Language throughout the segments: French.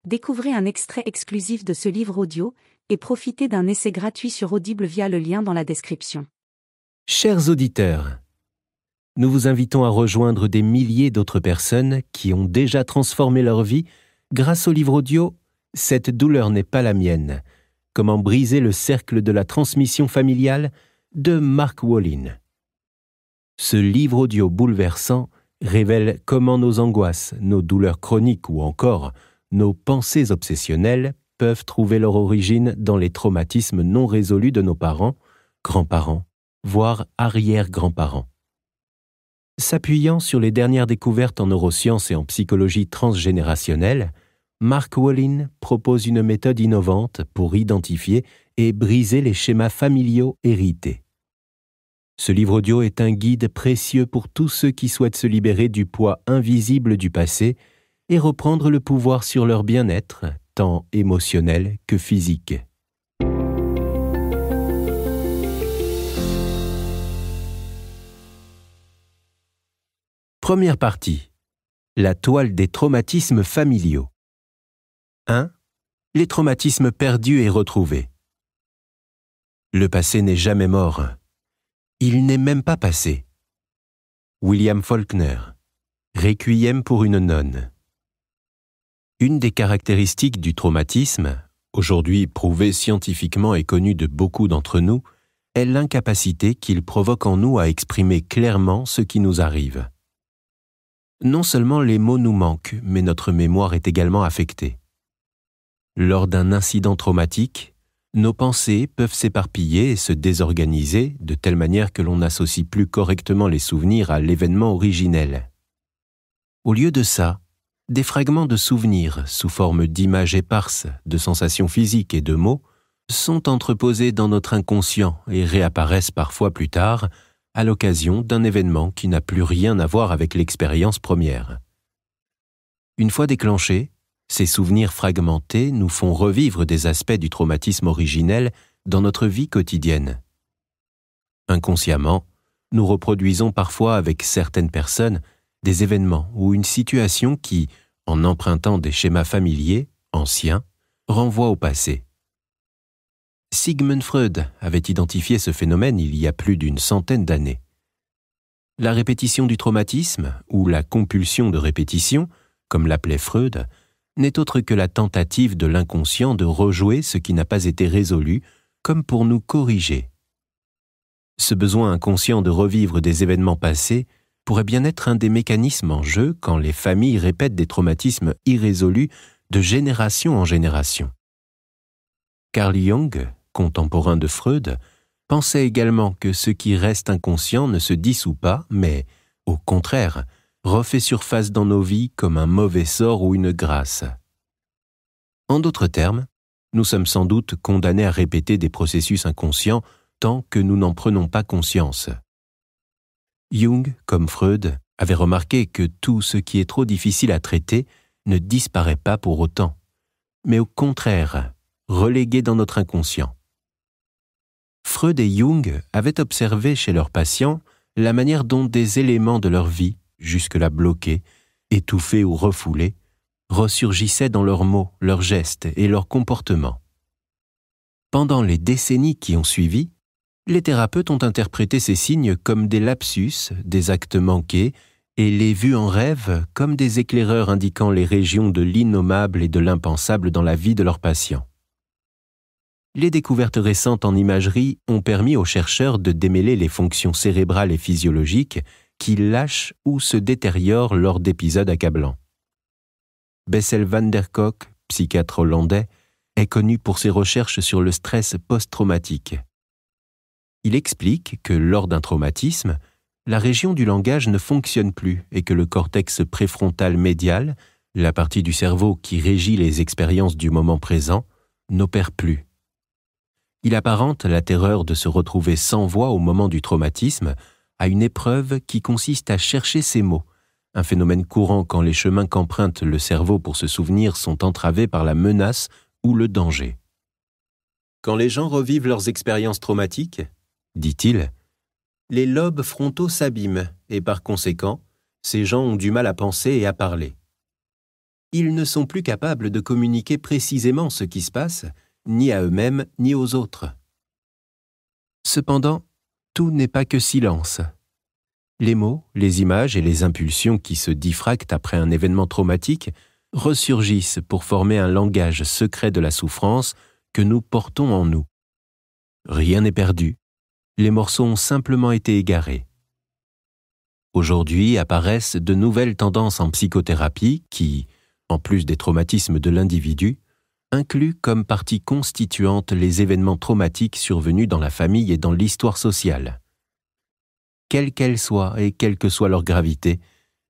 Découvrez un extrait exclusif de ce livre audio et profitez d'un essai gratuit sur Audible via le lien dans la description. Chers auditeurs, nous vous invitons à rejoindre des milliers d'autres personnes qui ont déjà transformé leur vie grâce au livre audio « Cette douleur n'est pas la mienne. Comment briser le cercle de la transmission familiale » de Mark Wolynn. Ce livre audio bouleversant révèle comment nos angoisses, nos douleurs chroniques ou encore nos pensées obsessionnelles peuvent trouver leur origine dans les traumatismes non résolus de nos parents, grands-parents, voire arrière-grands-parents. S'appuyant sur les dernières découvertes en neurosciences et en psychologie transgénérationnelle, Mark Wolynn propose une méthode innovante pour identifier et briser les schémas familiaux hérités. Ce livre audio est un guide précieux pour tous ceux qui souhaitent se libérer du poids invisible du passé et reprendre le pouvoir sur leur bien-être, tant émotionnel que physique. Première partie. La toile des traumatismes familiaux. 1. Les traumatismes perdus et retrouvés. Le passé n'est jamais mort. Il n'est même pas passé. William Faulkner. Requiem pour une nonne. Une des caractéristiques du traumatisme, aujourd'hui prouvée scientifiquement et connue de beaucoup d'entre nous, est l'incapacité qu'il provoque en nous à exprimer clairement ce qui nous arrive. Non seulement les mots nous manquent, mais notre mémoire est également affectée. Lors d'un incident traumatique, nos pensées peuvent s'éparpiller et se désorganiser de telle manière que l'on n'associe plus correctement les souvenirs à l'événement originel. Au lieu de ça, des fragments de souvenirs sous forme d'images éparses, de sensations physiques et de mots sont entreposés dans notre inconscient et réapparaissent parfois plus tard à l'occasion d'un événement qui n'a plus rien à voir avec l'expérience première. Une fois déclenchés, ces souvenirs fragmentés nous font revivre des aspects du traumatisme originel dans notre vie quotidienne. Inconsciemment, nous reproduisons parfois avec certaines personnes des événements ou une situation qui, en empruntant des schémas familiers, anciens, renvoient au passé. Sigmund Freud avait identifié ce phénomène il y a plus d'une centaine d'années. La répétition du traumatisme, ou la compulsion de répétition, comme l'appelait Freud, n'est autre que la tentative de l'inconscient de rejouer ce qui n'a pas été résolu, comme pour nous corriger. Ce besoin inconscient de revivre des événements passés pourrait bien être un des mécanismes en jeu quand les familles répètent des traumatismes irrésolus de génération en génération. Carl Jung, contemporain de Freud, pensait également que ce qui reste inconscient ne se dissout pas, mais, au contraire, refait surface dans nos vies comme un mauvais sort ou une grâce. En d'autres termes, nous sommes sans doute condamnés à répéter des processus inconscients tant que nous n'en prenons pas conscience. Jung, comme Freud, avait remarqué que tout ce qui est trop difficile à traiter ne disparaît pas pour autant, mais au contraire, relégué dans notre inconscient. Freud et Jung avaient observé chez leurs patients la manière dont des éléments de leur vie, jusque-là bloqués, étouffés ou refoulés, ressurgissaient dans leurs mots, leurs gestes et leurs comportements. Pendant les décennies qui ont suivi, les thérapeutes ont interprété ces signes comme des lapsus, des actes manqués, et les vus en rêve comme des éclaireurs indiquant les régions de l'innommable et de l'impensable dans la vie de leurs patients. Les découvertes récentes en imagerie ont permis aux chercheurs de démêler les fonctions cérébrales et physiologiques qui lâchent ou se détériorent lors d'épisodes accablants. Bessel van der Kolk, psychiatre hollandais, est connu pour ses recherches sur le stress post-traumatique. Il explique que lors d'un traumatisme, la région du langage ne fonctionne plus et que le cortex préfrontal médial, la partie du cerveau qui régit les expériences du moment présent, n'opère plus. Il apparente la terreur de se retrouver sans voix au moment du traumatisme à une épreuve qui consiste à chercher ses mots, un phénomène courant quand les chemins qu'emprunte le cerveau pour se souvenir sont entravés par la menace ou le danger. Quand les gens revivent leurs expériences traumatiques, dit-il, les lobes frontaux s'abîment et par conséquent, ces gens ont du mal à penser et à parler. ils ne sont plus capables de communiquer précisément ce qui se passe, ni à eux-mêmes, ni aux autres. Cependant, tout n'est pas que silence. Les mots, les images et les impulsions qui se diffractent après un événement traumatique ressurgissent pour former un langage secret de la souffrance que nous portons en nous. Rien n'est perdu, les morceaux ont simplement été égarés. Aujourd'hui apparaissent de nouvelles tendances en psychothérapie qui, en plus des traumatismes de l'individu, incluent comme partie constituante les événements traumatiques survenus dans la famille et dans l'histoire sociale. Quelles qu'elles soient et quelle que soit leur gravité,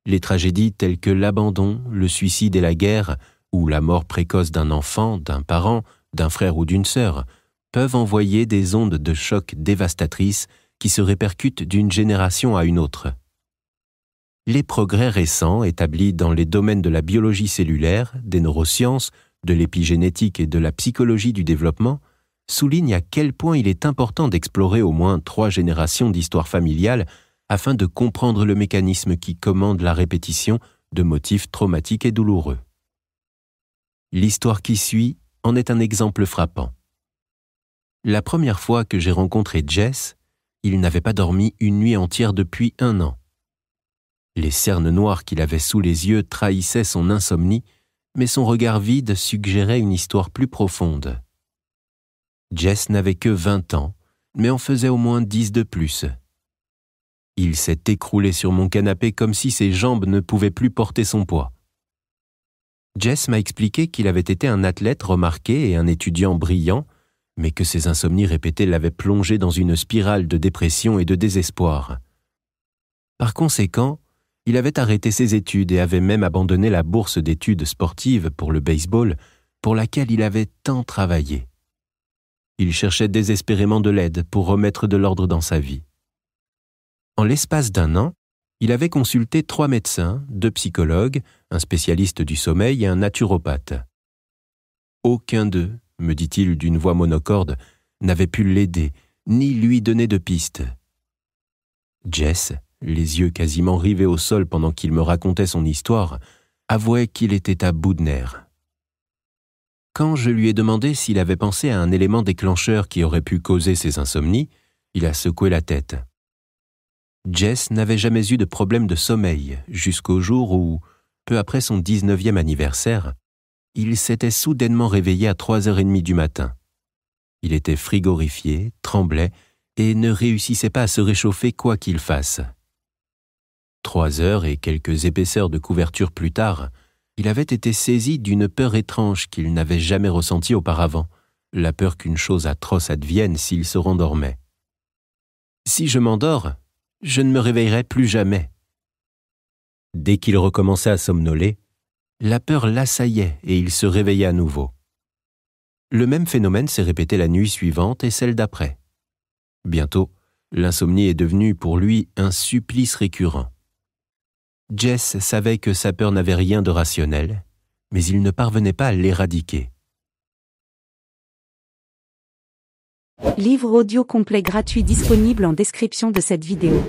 les tragédies telles que l'abandon, le suicide et la guerre, ou la mort précoce d'un enfant, d'un parent, d'un frère ou d'une sœur, peuvent envoyer des ondes de choc dévastatrices qui se répercutent d'une génération à une autre. Les progrès récents établis dans les domaines de la biologie cellulaire, des neurosciences, de l'épigénétique et de la psychologie du développement soulignent à quel point il est important d'explorer au moins 3 générations d'histoire familiale afin de comprendre le mécanisme qui commande la répétition de motifs traumatiques et douloureux. L'histoire qui suit en est un exemple frappant. La première fois que j'ai rencontré Jess, il n'avait pas dormi une nuit entière depuis 1 an. Les cernes noires qu'il avait sous les yeux trahissaient son insomnie, mais son regard vide suggérait une histoire plus profonde. Jess n'avait que 20 ans, mais en faisait au moins 10 de plus. Il s'est écroulé sur mon canapé comme si ses jambes ne pouvaient plus porter son poids. Jess m'a expliqué qu'il avait été un athlète remarqué et un étudiant brillant, mais que ses insomnies répétées l'avaient plongé dans une spirale de dépression et de désespoir. Par conséquent, il avait arrêté ses études et avait même abandonné la bourse d'études sportives pour le baseball, pour laquelle il avait tant travaillé. Il cherchait désespérément de l'aide pour remettre de l'ordre dans sa vie. En l'espace d'1 an, il avait consulté 3 médecins, 2 psychologues, un spécialiste du sommeil et un naturopathe. Aucun d'eux, me dit-il d'une voix monocorde, n'avait pu l'aider, ni lui donner de piste. Jess, les yeux quasiment rivés au sol pendant qu'il me racontait son histoire, avouait qu'il était à bout de nerfs. Quand je lui ai demandé s'il avait pensé à un élément déclencheur qui aurait pu causer ses insomnies, il a secoué la tête. Jess n'avait jamais eu de problème de sommeil jusqu'au jour où, peu après son 19e anniversaire, il s'était soudainement réveillé à 3h30 du matin. Il était frigorifié, tremblait et ne réussissait pas à se réchauffer quoi qu'il fasse. 3 heures et quelques épaisseurs de couverture plus tard, il avait été saisi d'une peur étrange qu'il n'avait jamais ressentie auparavant, la peur qu'une chose atroce advienne s'il se rendormait. « Si je m'endors, je ne me réveillerai plus jamais. » Dès qu'il recommençait à somnoler, la peur l'assaillait et il se réveillait à nouveau. Le même phénomène s'est répété la nuit suivante et celle d'après. Bientôt, l'insomnie est devenue pour lui un supplice récurrent. Jess savait que sa peur n'avait rien de rationnel, mais il ne parvenait pas à l'éradiquer. Livre audio complet gratuit disponible en description de cette vidéo.